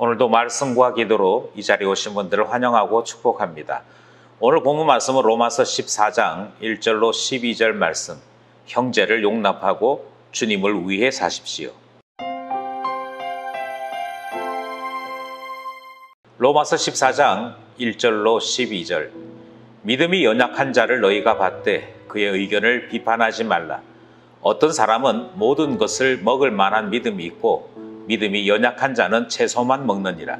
오늘도 말씀과 기도로 이 자리에 오신 분들을 환영하고 축복합니다. 오늘 본문 말씀은 로마서 14장 1절로 12절 말씀. 형제를 용납하고 주님을 위해 사십시오. 로마서 14장 1절로 12절. 믿음이 연약한 자를 너희가 받되 그의 의견을 비판하지 말라. 어떤 사람은 모든 것을 먹을 만한 믿음이 있고 믿음이 연약한 자는 채소만 먹느니라.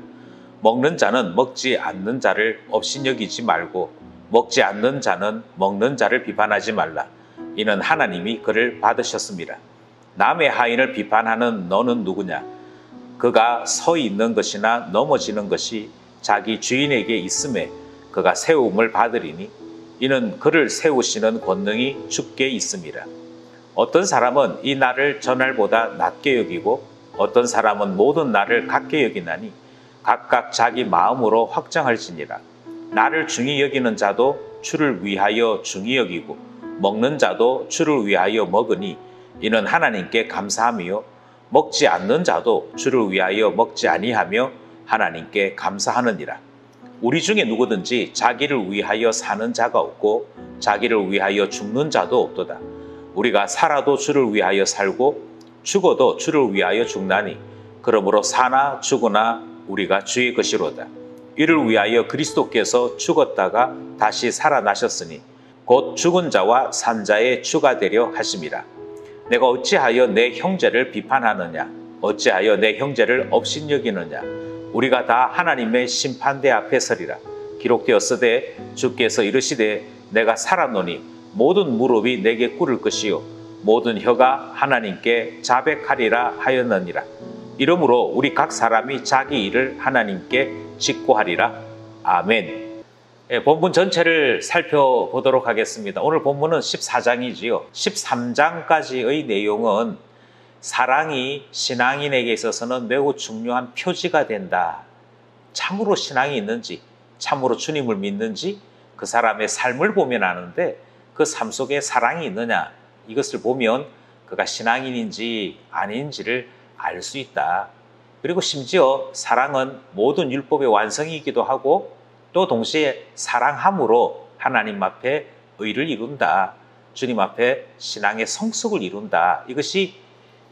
먹는 자는 먹지 않는 자를 업신여기지 말고 먹지 않는 자는 먹는 자를 비판하지 말라. 이는 하나님이 그를 받으셨습니다. 남의 하인을 비판하는 너는 누구냐? 그가 서 있는 것이나 넘어지는 것이 자기 주인에게 있음에 그가 세움을 받으리니 이는 그를 세우시는 권능이 주께 있음이라. 어떤 사람은 이 날을 저날보다 낮게 여기고 어떤 사람은 모든 날을 같게 여기나니 각각 자기 마음으로 확정할지니라. 나를 중히 여기는 자도 주를 위하여 중히 여기고 먹는 자도 주를 위하여 먹으니 이는 하나님께 감사함이요 먹지 않는 자도 주를 위하여 먹지 아니하며 하나님께 감사하느니라. 우리 중에 누구든지 자기를 위하여 사는 자가 없고 자기를 위하여 죽는 자도 없도다. 우리가 살아도 주를 위하여 살고 죽어도 주를 위하여 죽나니 그러므로 사나 죽으나 우리가 주의 것이로다. 이를 위하여 그리스도께서 죽었다가 다시 살아나셨으니 곧 죽은 자와 산 자의 주가 되려 하심이라. 내가 어찌하여 내 형제를 비판하느냐? 어찌하여 내 형제를 업신여기느냐? 우리가 다 하나님의 심판대 앞에 서리라. 기록되었으되 주께서 이르시되 내가 살았노니 모든 무릎이 내게 꿇을 것이요 모든 혀가 하나님께 자백하리라 하였느니라. 이러므로 우리 각 사람이 자기 일을 하나님께 직고하리라. 아멘. 본문 전체를 살펴보도록 하겠습니다. 오늘 본문은 14장이지요. 13장까지의 내용은 사랑이 신앙인에게 있어서는 매우 중요한 표지가 된다. 참으로 신앙이 있는지, 참으로 주님을 믿는지 그 사람의 삶을 보면 아는데 그 삶 속에 사랑이 있느냐 이것을 보면 그가 신앙인인지 아닌지를 알 수 있다. 그리고 심지어 사랑은 모든 율법의 완성이기도 하고 또 동시에 사랑함으로 하나님 앞에 의를 이룬다. 주님 앞에 신앙의 성숙을 이룬다. 이것이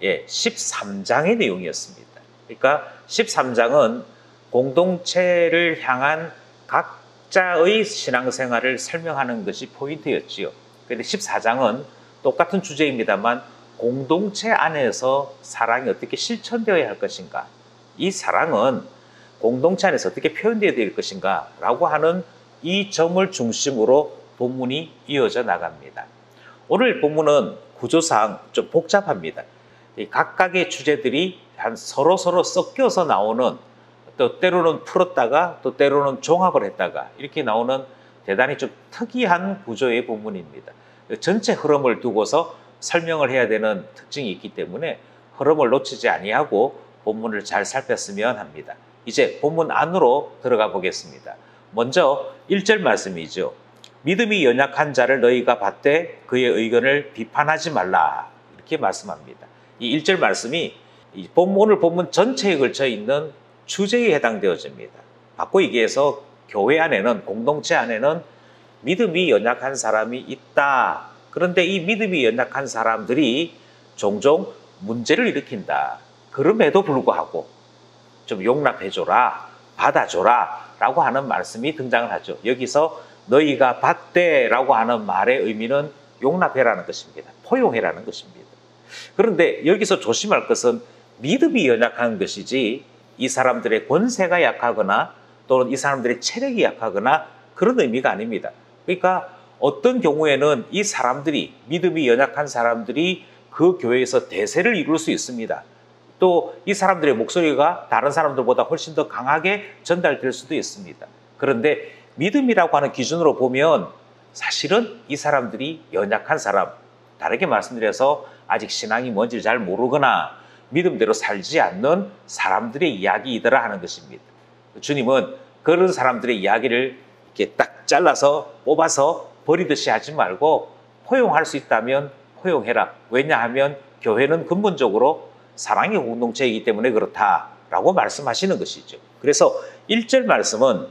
13장의 내용이었습니다. 그러니까 13장은 공동체를 향한 각자의 신앙생활을 설명하는 것이 포인트였지요. 그런데 14장은 똑같은 주제입니다만 공동체 안에서 사랑이 어떻게 실천되어야 할 것인가, 이 사랑은 공동체 안에서 어떻게 표현되어야 될 것인가 라고 하는 이 점을 중심으로 본문이 이어져 나갑니다. 오늘 본문은 구조상 좀 복잡합니다. 각각의 주제들이 서로 섞여서 나오는, 또 때로는 풀었다가 또 때로는 종합을 했다가 이렇게 나오는 대단히 좀 특이한 구조의 본문입니다. 전체 흐름을 두고서 설명을 해야 되는 특징이 있기 때문에 흐름을 놓치지 아니하고 본문을 잘 살폈으면 합니다. 이제 본문 안으로 들어가 보겠습니다. 먼저 1절 말씀이죠. 믿음이 연약한 자를 너희가 받되 그의 의견을 비판하지 말라. 이렇게 말씀합니다. 이 1절 말씀이 오늘 본문 전체에 걸쳐 있는 주제에 해당되어집니다. 바꿔 얘기해서 교회 안에는, 공동체 안에는 믿음이 연약한 사람이 있다. 그런데 이 믿음이 연약한 사람들이 종종 문제를 일으킨다. 그럼에도 불구하고 좀 용납해줘라, 받아줘라 라고 하는 말씀이 등장을 하죠. 여기서 너희가 받되 라고 하는 말의 의미는 용납해라는 것입니다. 포용해라는 것입니다. 그런데 여기서 조심할 것은 믿음이 연약한 것이지 이 사람들의 권세가 약하거나 또는 이 사람들의 체력이 약하거나 그런 의미가 아닙니다. 그러니까 어떤 경우에는 이 사람들이, 믿음이 연약한 사람들이 그 교회에서 대세를 이룰 수 있습니다. 또 이 사람들의 목소리가 다른 사람들보다 훨씬 더 강하게 전달될 수도 있습니다. 그런데 믿음이라고 하는 기준으로 보면 사실은 이 사람들이 연약한 사람, 다르게 말씀드려서 아직 신앙이 뭔지 잘 모르거나 믿음대로 살지 않는 사람들의 이야기이더라 하는 것입니다. 주님은 그런 사람들의 이야기를 이렇게 딱 잘라서 뽑아서 버리듯이 하지 말고 포용할 수 있다면 포용해라. 왜냐하면 교회는 근본적으로 사랑의 공동체이기 때문에 그렇다. 라고 말씀하시는 것이죠. 그래서 1절 말씀은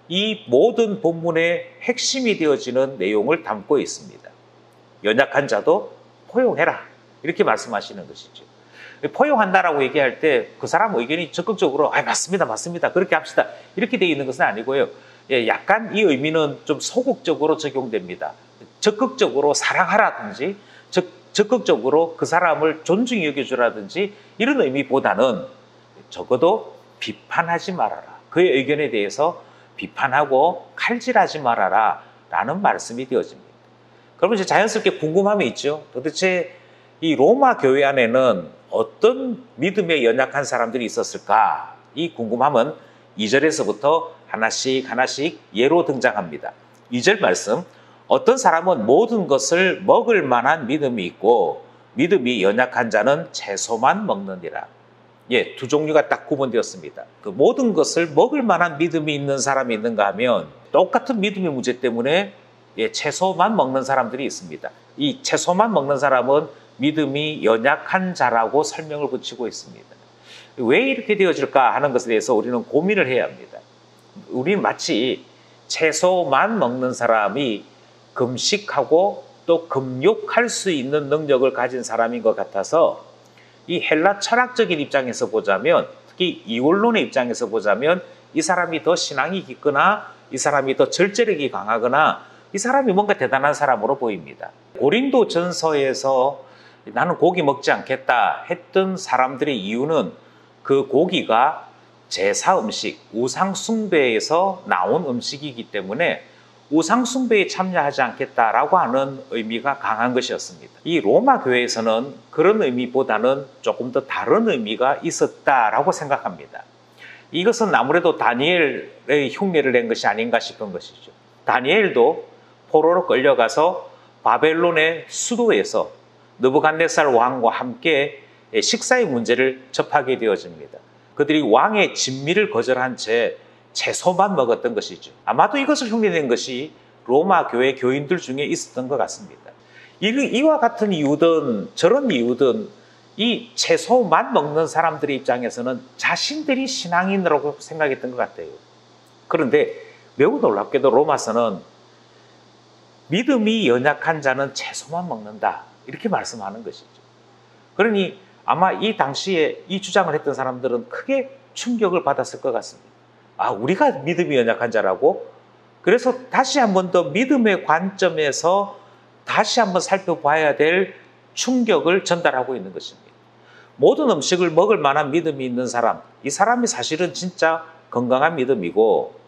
이 모든 본문의 핵심이 되어지는 내용을 담고 있습니다. 연약한 자도 포용해라. 이렇게 말씀하시는 것이죠. 포용한다라고 얘기할 때 그 사람 의견이 적극적으로 맞습니다, 맞습니다. 그렇게 합시다. 이렇게 되어 있는 것은 아니고요. 약간 이 의미는 좀 소극적으로 적용됩니다. 적극적으로 사랑하라든지 적극적으로 그 사람을 존중히 여겨주라든지 이런 의미보다는 적어도 비판하지 말아라. 그의 의견에 대해서 비판하고 칼질하지 말아라 라는 말씀이 되어집니다. 그러면 이제 자연스럽게 궁금함이 있죠. 도대체 이 로마 교회 안에는 어떤 믿음에 연약한 사람들이 있었을까? 이 궁금함은 2절에서부터 하나씩 예로 등장합니다. 2절 말씀, 어떤 사람은 모든 것을 먹을 만한 믿음이 있고 믿음이 연약한 자는 채소만 먹느니라. 두 종류가 딱 구분되었습니다. 그 모든 것을 먹을 만한 믿음이 있는 사람이 있는가 하면 똑같은 믿음의 문제 때문에 채소만 먹는 사람들이 있습니다. 이 채소만 먹는 사람은 믿음이 연약한 자라고 설명을 붙이고 있습니다. 왜 이렇게 되어질까 하는 것에 대해서 우리는 고민을 해야 합니다. 우리는 마치 채소만 먹는 사람이 금식하고 또 금욕할 수 있는 능력을 가진 사람인 것 같아서 이 헬라 철학적인 입장에서 보자면, 특히 이원론의 입장에서 보자면 이 사람이 더 신앙이 깊거나 이 사람이 더 절제력이 강하거나 이 사람이 뭔가 대단한 사람으로 보입니다. 고린도 전서에서 나는 고기 먹지 않겠다 했던 사람들의 이유는 그 고기가 제사 음식, 우상 숭배에서 나온 음식이기 때문에 우상 숭배에 참여하지 않겠다라고 하는 의미가 강한 것이었습니다. 이 로마 교회에서는 그런 의미보다는 조금 더 다른 의미가 있었다라고 생각합니다. 이것은 아무래도 다니엘의 흉내를 낸 것이 아닌가 싶은 것이죠. 다니엘도 포로로 끌려가서 바벨론의 수도에서 느부갓네살 왕과 함께 식사의 문제를 접하게 되어집니다. 그들이 왕의 진미를 거절한 채 채소만 먹었던 것이죠. 아마도 이것을 흉내낸 것이 로마 교회 교인들 중에 있었던 것 같습니다. 이와 같은 이유든 저런 이유든 이 채소만 먹는 사람들의 입장에서는 자신들이 신앙인이라고 생각했던 것 같아요. 그런데 매우 놀랍게도 로마서는 믿음이 연약한 자는 채소만 먹는다. 이렇게 말씀하는 것이죠. 그러니 아마 이 당시에 이 주장을 했던 사람들은 크게 충격을 받았을 것 같습니다. 우리가 믿음이 연약한 자라고? 그래서 다시 한 번 더 믿음의 관점에서 다시 한번 살펴봐야 될 충격을 전달하고 있는 것입니다. 모든 음식을 먹을 만한 믿음이 있는 사람, 이 사람이 사실은 진짜 건강한 믿음이고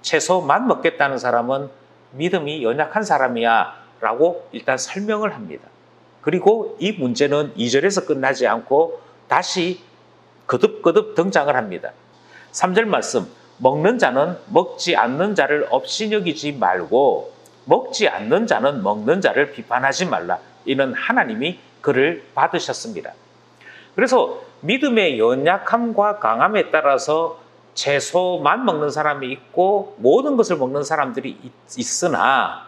채소만 먹겠다는 사람은 믿음이 연약한 사람이야 라고 일단 설명을 합니다. 그리고 이 문제는 2절에서 끝나지 않고 다시 거듭거듭 등장을 합니다. 3절 말씀, 먹는 자는 먹지 않는 자를 업신여기지 말고 먹지 않는 자는 먹는 자를 비판하지 말라. 이는 하나님이 그를 받으셨습니다. 그래서 믿음의 연약함과 강함에 따라서 채소만 먹는 사람이 있고 모든 것을 먹는 사람들이 있으나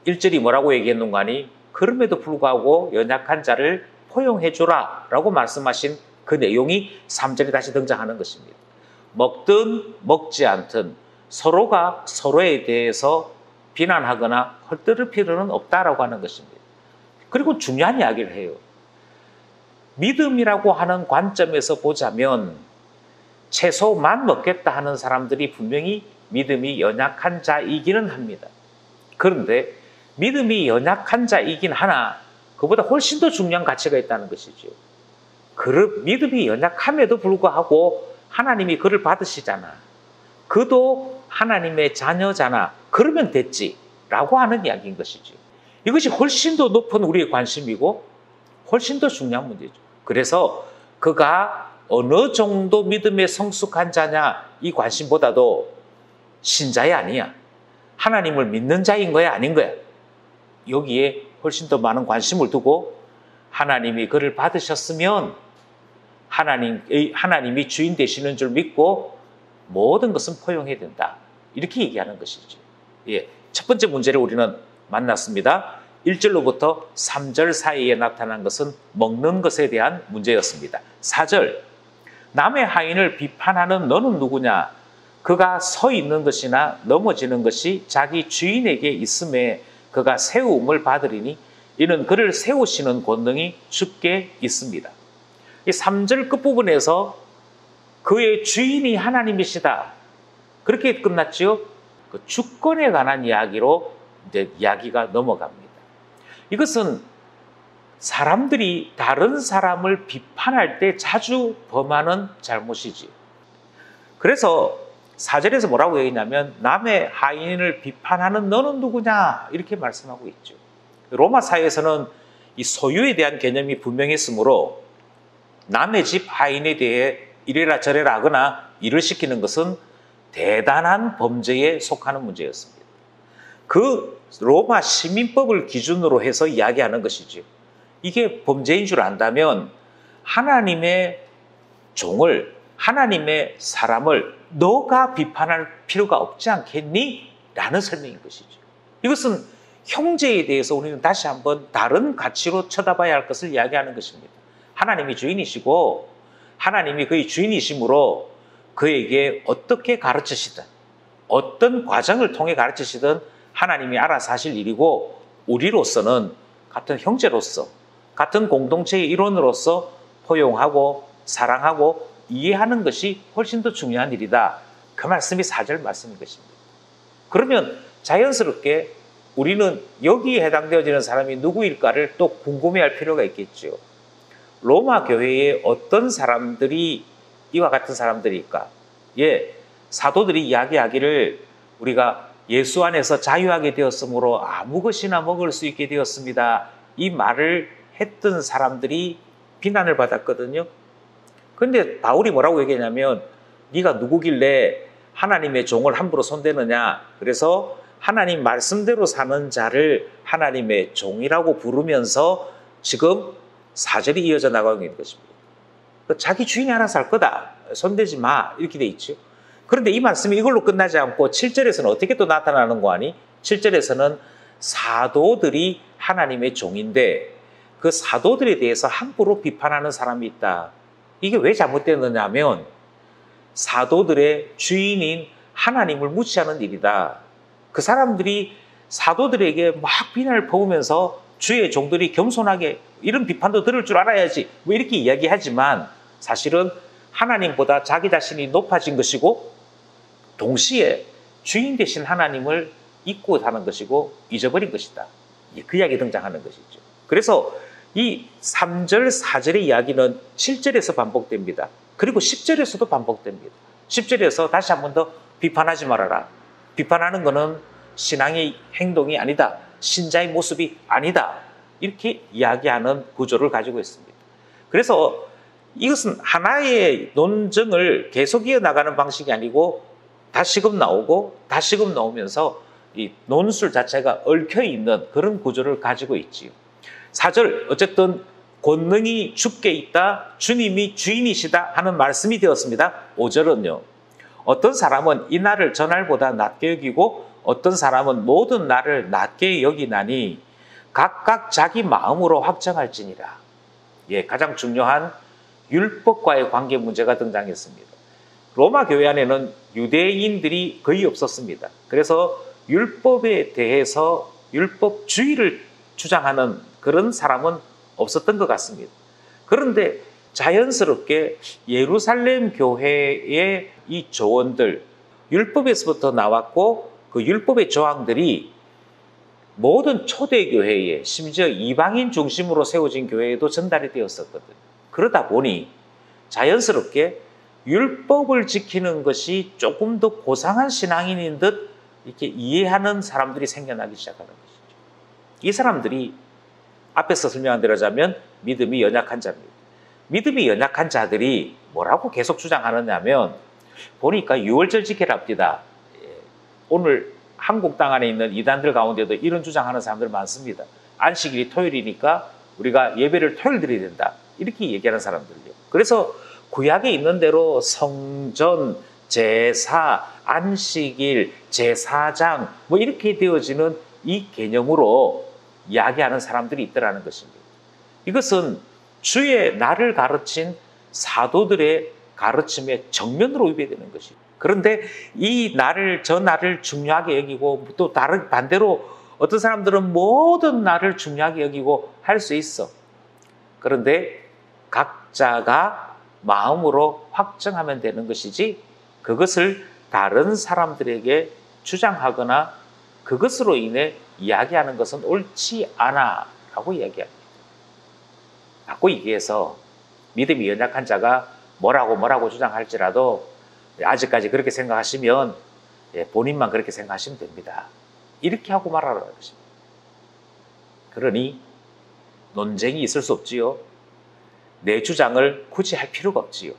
1절이 뭐라고 얘기했는가 하니 그럼에도 불구하고 연약한 자를 포용해주라 라고 말씀하신 그 내용이 3절에 다시 등장하는 것입니다. 먹든 먹지 않든 서로가 서로에 대해서 비난하거나 헐뜯을 필요는 없다라고 하는 것입니다. 그리고 중요한 이야기를 해요. 믿음이라고 하는 관점에서 보자면 채소만 먹겠다 하는 사람들이 분명히 믿음이 연약한 자이기는 합니다. 그런데 믿음이 연약한 자이긴 하나 그보다 훨씬 더 중요한 가치가 있다는 것이죠. 믿음이 연약함에도 불구하고 하나님이 그를 받으시잖아. 그도 하나님의 자녀잖아. 그러면 됐지 라고 하는 이야기인 것이죠. 이것이 훨씬 더 높은 우리의 관심이고 훨씬 더 중요한 문제죠. 그래서 그가 어느 정도 믿음에 성숙한 자냐 이 관심보다도 신자야 아니야, 하나님을 믿는 자인 거야 아닌 거야, 여기에 훨씬 더 많은 관심을 두고 하나님이 그를 받으셨으면 하나님이 주인 되시는 줄 믿고 모든 것은 포용해야 된다. 이렇게 얘기하는 것이죠. 첫 번째 문제를 우리는 만났습니다. 1절로부터 3절 사이에 나타난 것은 먹는 것에 대한 문제였습니다. 4절, 남의 하인을 비판하는 너는 누구냐? 그가 서 있는 것이나 넘어지는 것이 자기 주인에게 있음에 그가 세움을 받으리니 이는 그를 세우시는 권능이 주께 있습니다. 이 3절 끝부분에서 그의 주인이 하나님이시다. 그렇게 끝났죠. 그 주권에 관한 이야기로 이제 이야기가 넘어갑니다. 이것은 사람들이 다른 사람을 비판할 때 자주 범하는 잘못이지. 그래서 4절에서 뭐라고 얘기했냐면 남의 하인을 비판하는 너는 누구냐 이렇게 말씀하고 있죠. 로마 사회에서는 이 소유에 대한 개념이 분명했으므로 남의 집 하인에 대해 이래라 저래라 하거나 일을 시키는 것은 대단한 범죄에 속하는 문제였습니다. 그 로마 시민법을 기준으로 해서 이야기하는 것이죠. 이게 범죄인 줄 안다면 하나님의 종을, 하나님의 사람을 너가 비판할 필요가 없지 않겠니? 라는 설명인 것이죠. 이것은 형제에 대해서 우리는 다시 한번 다른 가치로 쳐다봐야 할 것을 이야기하는 것입니다. 하나님이 주인이시고 하나님이 그의 주인이시므로 그에게 어떻게 가르치시든 어떤 과정을 통해 가르치시든 하나님이 알아서 하실 일이고 우리로서는 같은 형제로서 같은 공동체의 일원으로서 포용하고 사랑하고 이해하는 것이 훨씬 더 중요한 일이다. 그 말씀이 4절 말씀인 것입니다. 그러면 자연스럽게 우리는 여기에 해당되어지는 사람이 누구일까를 또 궁금해할 필요가 있겠죠. 로마 교회에 어떤 사람들이 이와 같은 사람들일까? 예, 사도들이 이야기하기를 우리가 예수 안에서 자유하게 되었으므로 아무 것이나 먹을 수 있게 되었습니다. 이 말을 했던 사람들이 비난을 받았거든요. 그런데 바울이 뭐라고 얘기하냐면 네가 누구길래 하나님의 종을 함부로 손대느냐. 그래서 하나님 말씀대로 사는 자를 하나님의 종이라고 부르면서 지금 4절이 이어져 나가고 있는 것입니다. 자기 주인이 알아서 할 거다. 손대지 마. 이렇게 돼 있죠. 그런데 이 말씀이 이걸로 끝나지 않고 7절에서는 어떻게 또 나타나는 거 아니? 7절에서는 사도들이 하나님의 종인데 그 사도들에 대해서 함부로 비판하는 사람이 있다. 이게 왜 잘못되느냐 하면 사도들의 주인인 하나님을 무시하는 일이다. 그 사람들이 사도들에게 막 비난을 퍼오면서 주의 종들이 겸손하게 이런 비판도 들을 줄 알아야지 뭐 이렇게 이야기하지만 사실은 하나님보다 자기 자신이 높아진 것이고 동시에 주인 되신 하나님을 잊고 사는 것이고 잊어버린 것이다. 그 이야기 등장하는 것이죠. 그래서 이 3절, 4절의 이야기는 7절에서 반복됩니다. 그리고 10절에서도 반복됩니다. 10절에서 다시 한 번 더 비판하지 말아라. 비판하는 것은 신앙의 행동이 아니다. 신자의 모습이 아니다. 이렇게 이야기하는 구조를 가지고 있습니다. 그래서 이것은 하나의 논증을 계속 이어나가는 방식이 아니고 다시금 나오고 다시금 나오면서 이 논술 자체가 얽혀있는 그런 구조를 가지고 있지요. 4절 어쨌든 권능이 주께 있다. 주님이 주인이시다 하는 말씀이 되었습니다. 5절은요. 어떤 사람은 이 날을 전날보다 낮게 여기고 어떤 사람은 모든 날을 낮게 여기나니 각각 자기 마음으로 확정할지니라. 예, 가장 중요한 율법과의 관계 문제가 등장했습니다. 로마 교회 안에는 유대인들이 거의 없었습니다. 그래서 율법에 대해서 율법주의를 주장하는 그런 사람은 없었던 것 같습니다. 그런데 자연스럽게 예루살렘 교회의 이 조언들, 율법에서부터 나왔고 그 율법의 조항들이 모든 초대교회에 심지어 이방인 중심으로 세워진 교회에도 전달이 되었었거든요. 그러다 보니 자연스럽게 율법을 지키는 것이 조금 더 고상한 신앙인인 듯 이렇게 이해하는 사람들이 생겨나기 시작하는 것이죠. 이 사람들이 앞에서 설명한 대로 하자면 믿음이 연약한 자입니다. 믿음이 연약한 자들이 뭐라고 계속 주장하느냐 하면 보니까 유월절 지켜랍디다. 오늘 한국 땅 안에 있는 이단들 가운데도 이런 주장하는 사람들 많습니다. 안식일이 토요일이니까 우리가 예배를 토요일 드려야 된다. 이렇게 얘기하는 사람들이요. 그래서 구약에 있는 대로 성전, 제사, 안식일, 제사장 뭐 이렇게 되어지는 이 개념으로 이야기하는 사람들이 있더라는 것입니다. 이것은 주의 나를 가르친 사도들의 가르침의 정면으로 위배되는 것이. 그런데 이 나를, 저 나를 중요하게 여기고 또 다른 반대로 어떤 사람들은 모든 나를 중요하게 여기고 할 수 있어. 그런데 각자가 마음으로 확정하면 되는 것이지 그것을 다른 사람들에게 주장하거나 그것으로 인해 이야기하는 것은 옳지 않아 라고 이야기합니다. 바꿔 얘기해서 믿음이 연약한 자가 뭐라고 주장할지라도 아직까지 그렇게 생각하시면 본인만 그렇게 생각하시면 됩니다. 이렇게 하고 말하라는 것입니다. 그러니 논쟁이 있을 수 없지요. 내 주장을 굳이 할 필요가 없지요.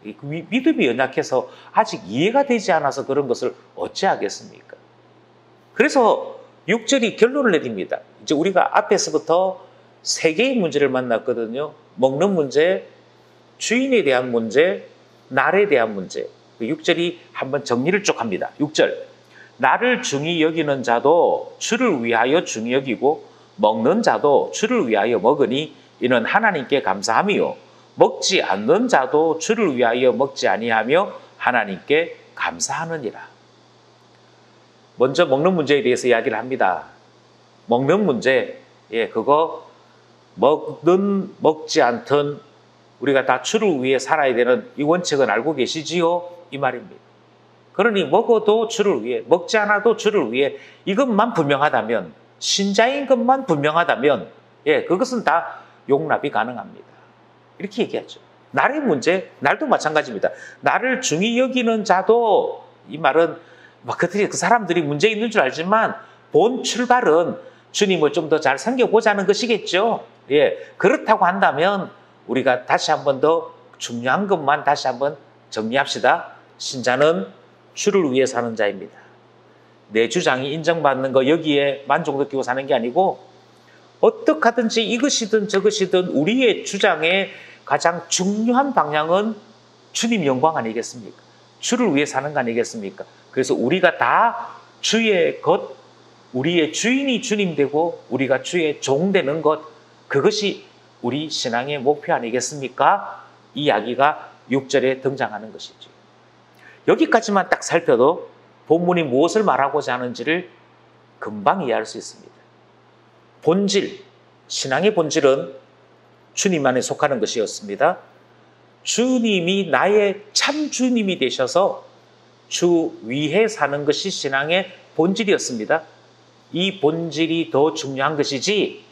믿음이 연약해서 아직 이해가 되지 않아서 그런 것을 어찌하겠습니까? 그래서 6절이 결론을 내립니다. 이제 우리가 앞에서부터 세 개의 문제를 만났거든요. 먹는 문제, 주인에 대한 문제, 날에 대한 문제. 6절이 한번 정리를 쭉 합니다. 6절. 나를 중히 여기는 자도 주를 위하여 중히 여기고 먹는 자도 주를 위하여 먹으니 이는 하나님께 감사함이요. 먹지 않는 자도 주를 위하여 먹지 아니하며 하나님께 감사하느니라. 먼저 먹는 문제에 대해서 이야기를 합니다. 먹는 문제, 그거 먹지 않든 우리가 다 주를 위해 살아야 되는 이 원칙은 알고 계시지요? 이 말입니다. 그러니 먹어도 주를 위해, 먹지 않아도 주를 위해 이것만 분명하다면, 신자인 것만 분명하다면 그것은 다 용납이 가능합니다. 이렇게 얘기하죠. 날의 문제, 날도 마찬가지입니다. 나를 중히 여기는 자도, 이 말은 그 사람들이 문제 있는 줄 알지만 본 출발은 주님을 좀 더 잘 섬겨보자는 것이겠죠. 그렇다고 한다면 우리가 다시 한 번 더 중요한 것만 다시 한번 정리합시다. 신자는 주를 위해 사는 자입니다. 내 주장이 인정받는 거 여기에 만족 느끼고 사는 게 아니고 어떻게 하든지 이것이든 저것이든 우리의 주장의 가장 중요한 방향은 주님 영광 아니겠습니까? 주를 위해 사는 거 아니겠습니까? 그래서 우리가 다 주의 것, 우리의 주인이 주님 되고 우리가 주의 종 되는 것, 그것이 우리 신앙의 목표 아니겠습니까? 이 이야기가 6절에 등장하는 것이죠. 여기까지만 딱 살펴도 본문이 무엇을 말하고자 하는지를 금방 이해할 수 있습니다. 본질, 신앙의 본질은 주님 안에 속하는 것이었습니다. 주님이 나의 참 주님이 되셔서 주 위에 사는 것이 신앙의 본질이었습니다. 이 본질이 더 중요한 것이지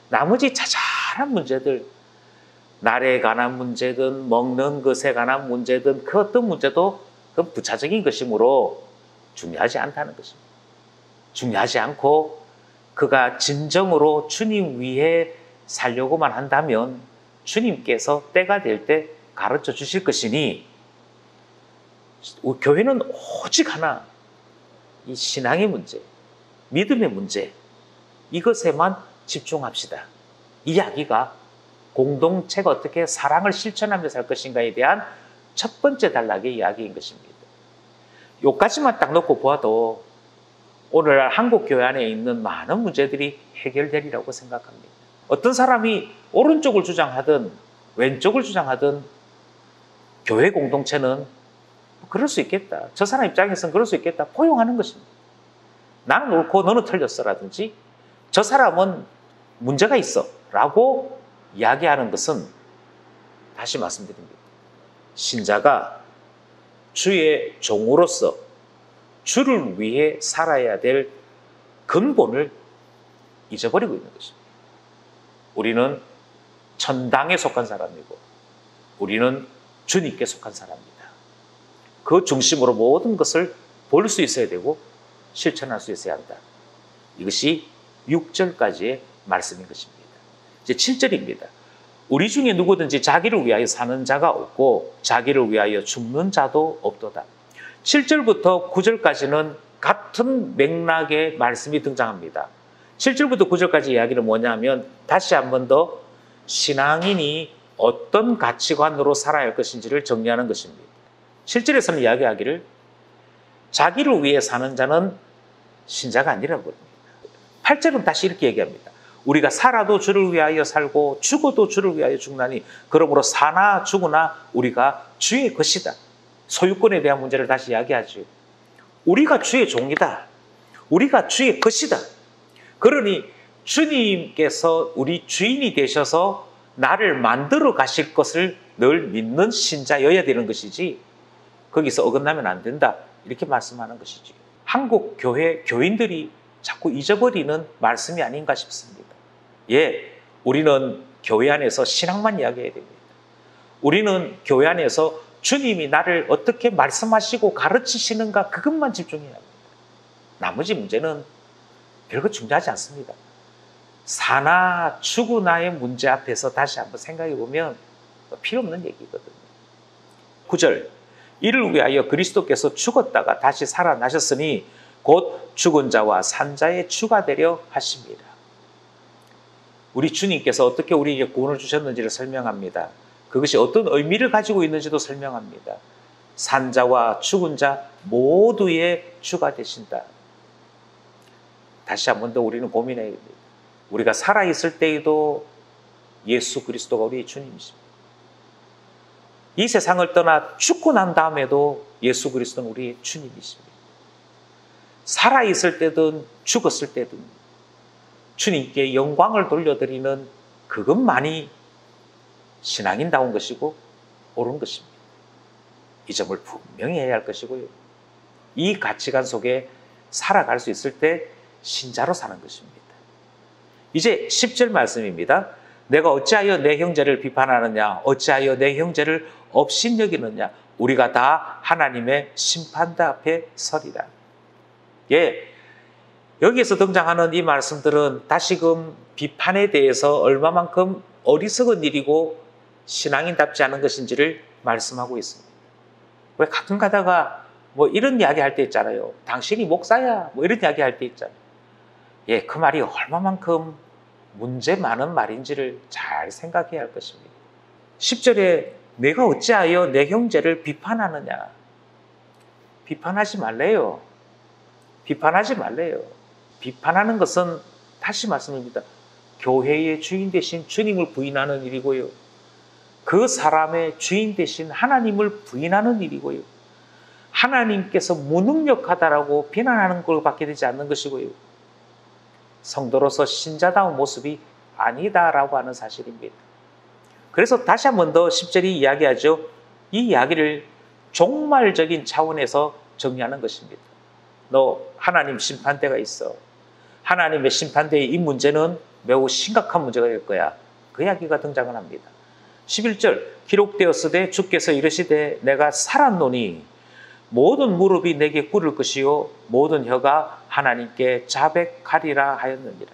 나머지 자잘한 문제들, 날에 관한 문제든 먹는 것에 관한 문제든 그 어떤 문제도 그건 부차적인 것이므로 중요하지 않다는 것입니다. 중요하지 않고 그가 진정으로 주님 위에 살려고만 한다면 주님께서 때가 될 때 가르쳐 주실 것이니 교회는 오직 하나, 이 신앙의 문제, 믿음의 문제, 이것에만 집중합시다. 이 이야기가 공동체가 어떻게 사랑을 실천하며 살 것인가에 대한 첫 번째 단락의 이야기인 것입니다. 요까지만 딱 놓고 보아도 오늘날 한국교회 안에 있는 많은 문제들이 해결되리라고 생각합니다. 어떤 사람이 오른쪽을 주장하든 왼쪽을 주장하든 교회 공동체는 그럴 수 있겠다. 저 사람 입장에서는 그럴 수 있겠다. 포용하는 것입니다. 나는 옳고 너는 틀렸어라든지 저 사람은 문제가 있어 라고 이야기하는 것은 다시 말씀드립니다. 신자가 주의 종으로서 주를 위해 살아야 될 근본을 잊어버리고 있는 것입니다. 우리는 천당에 속한 사람이고 우리는 주님께 속한 사람입니다. 그 중심으로 모든 것을 볼 수 있어야 되고 실천할 수 있어야 한다. 이것이 6절까지의 말씀인 것입니다. 이제 7절입니다. 우리 중에 누구든지 자기를 위하여 사는 자가 없고 자기를 위하여 죽는 자도 없도다. 7절부터 9절까지는 같은 맥락의 말씀이 등장합니다. 7절부터 9절까지 이야기는 뭐냐면 다시 한 번 더 신앙인이 어떤 가치관으로 살아야 할 것인지를 정리하는 것입니다. 7절에서는 이야기하기를 자기를 위해 사는 자는 신자가 아니라고 합니다. 8절은 다시 이렇게 얘기합니다. 우리가 살아도 주를 위하여 살고 죽어도 주를 위하여 죽나니 그러므로 사나 죽으나 우리가 주의 것이다. 소유권에 대한 문제를 다시 이야기하죠. 우리가 주의 종이다. 우리가 주의 것이다. 그러니 주님께서 우리 주인이 되셔서 나를 만들어 가실 것을 늘 믿는 신자여야 되는 것이지 거기서 어긋나면 안 된다. 이렇게 말씀하는 것이지. 한국 교회 교인들이 자꾸 잊어버리는 말씀이 아닌가 싶습니다. 예, 우리는 교회 안에서 신앙만 이야기해야 됩니다. 우리는 교회 안에서 주님이 나를 어떻게 말씀하시고 가르치시는가 그것만 집중해야 합니다. 나머지 문제는 별거 중요하지 않습니다. 사나 죽으나의 문제 앞에서 다시 한번 생각해 보면 필요 없는 얘기거든요. 9절, 이를 위하여 그리스도께서 죽었다가 다시 살아나셨으니 곧 죽은 자와 산 자의 주가 되려 하십니다. 우리 주님께서 어떻게 우리에게 구원을 주셨는지를 설명합니다. 그것이 어떤 의미를 가지고 있는지도 설명합니다. 산 자와 죽은 자 모두의 주가 되신다. 다시 한 번 더 우리는 고민해야 됩니다. 우리가 살아있을 때에도 예수 그리스도가 우리의 주님이십니다. 이 세상을 떠나 죽고 난 다음에도 예수 그리스도는 우리의 주님이십니다. 살아있을 때든 죽었을 때든 주님께 영광을 돌려드리는 그것만이 신앙인다운 것이고 옳은 것입니다. 이 점을 분명히 해야 할 것이고요. 이 가치관 속에 살아갈 수 있을 때 신자로 사는 것입니다. 이제 10절 말씀입니다. 내가 어찌하여 내 형제를 비판하느냐? 어찌하여 내 형제를 업신여기느냐? 우리가 다 하나님의 심판대 앞에 서리라. 예, 여기에서 등장하는 이 말씀들은 다시금 비판에 대해서 얼마만큼 어리석은 일이고 신앙인답지 않은 것인지를 말씀하고 있습니다. 왜 가끔 가다가 뭐 이런 이야기 할 때 있잖아요. 당신이 목사야. 뭐 이런 이야기 할 때 있잖아요. 예, 그 말이 얼마만큼 문제 많은 말인지를 잘 생각해야 할 것입니다. 10절에 내가 어찌하여 내 형제를 비판하느냐? 비판하지 말래요. 비판하지 말래요. 비판하는 것은 다시 말씀드립니다. 교회의 주인 되신 주님을 부인하는 일이고요. 그 사람의 주인 되신 하나님을 부인하는 일이고요. 하나님께서 무능력하다라고 비난하는 걸 받게 되지 않는 것이고요. 성도로서 신자다운 모습이 아니다라고 하는 사실입니다. 그래서 다시 한 번 더 10절이 이야기하죠. 이 이야기를 종말적인 차원에서 정리하는 것입니다. 너 하나님 심판대가 있어. 하나님의 심판대의 이 문제는 매우 심각한 문제가 될 거야. 그 이야기가 등장을 합니다. 11절 기록되었으되 주께서 이르시되 내가 살았노니 모든 무릎이 내게 꿇을 것이요 모든 혀가 하나님께 자백하리라 하였느니라.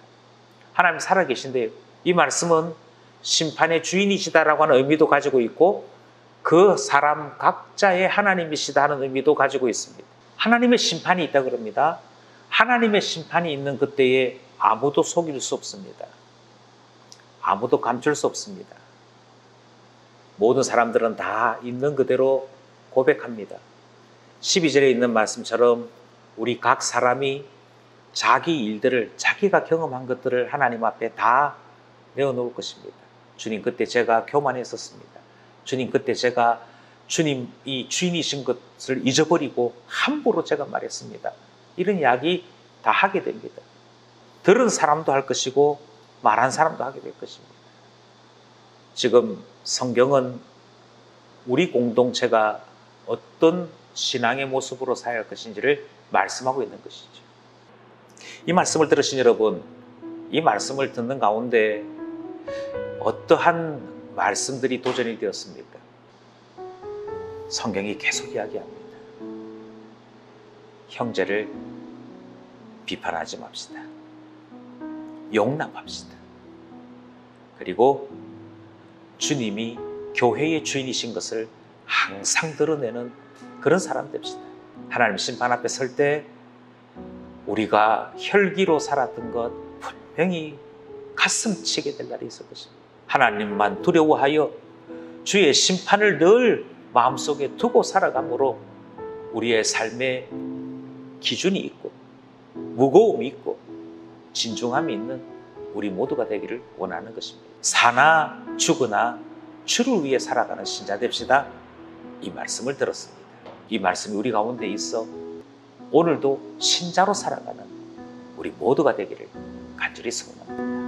하나님 살아계신데 이 말씀은 심판의 주인이시다라고 하는 의미도 가지고 있고 그 사람 각자의 하나님이시다 하는 의미도 가지고 있습니다. 하나님의 심판이 있다 그럽니다. 하나님의 심판이 있는 그때에 아무도 속일 수 없습니다. 아무도 감출 수 없습니다. 모든 사람들은 다 있는 그대로 고백합니다. 12절에 있는 말씀처럼 우리 각 사람이 자기 일들을 자기가 경험한 것들을 하나님 앞에 다 내어놓을 것입니다. 주님 그때 제가 교만했었습니다. 주님 그때 제가 주님이 주인이신 것을 잊어버리고 함부로 제가 말했습니다. 이런 이야기 다 하게 됩니다. 들은 사람도 할 것이고 말한 사람도 하게 될 것입니다. 지금 성경은 우리 공동체가 어떤 신앙의 모습으로 살아야 할 것인지를 말씀하고 있는 것이죠. 이 말씀을 들으신 여러분, 이 말씀을 듣는 가운데 어떠한 말씀들이 도전이 되었습니까? 성경이 계속 이야기합니다. 형제를 비판하지 맙시다. 용납합시다. 그리고 주님이 교회의 주인이신 것을 항상 드러내는 그런 사람 됩시다. 하나님 심판 앞에 설 때 우리가 혈기로 살았던 것 분명히 가슴치게 될 날이 있을 것입니다. 하나님만 두려워하여 주의 심판을 늘 마음속에 두고 살아감으로 우리의 삶에 기준이 있고 무거움이 있고 진중함이 있는 우리 모두가 되기를 원하는 것입니다. 사나 죽으나 주를 위해 살아가는 신자 됩시다. 이 말씀을 들었습니다. 이 말씀이 우리 가운데 있어 오늘도 신자로 살아가는 우리 모두가 되기를 간절히 소원합니다.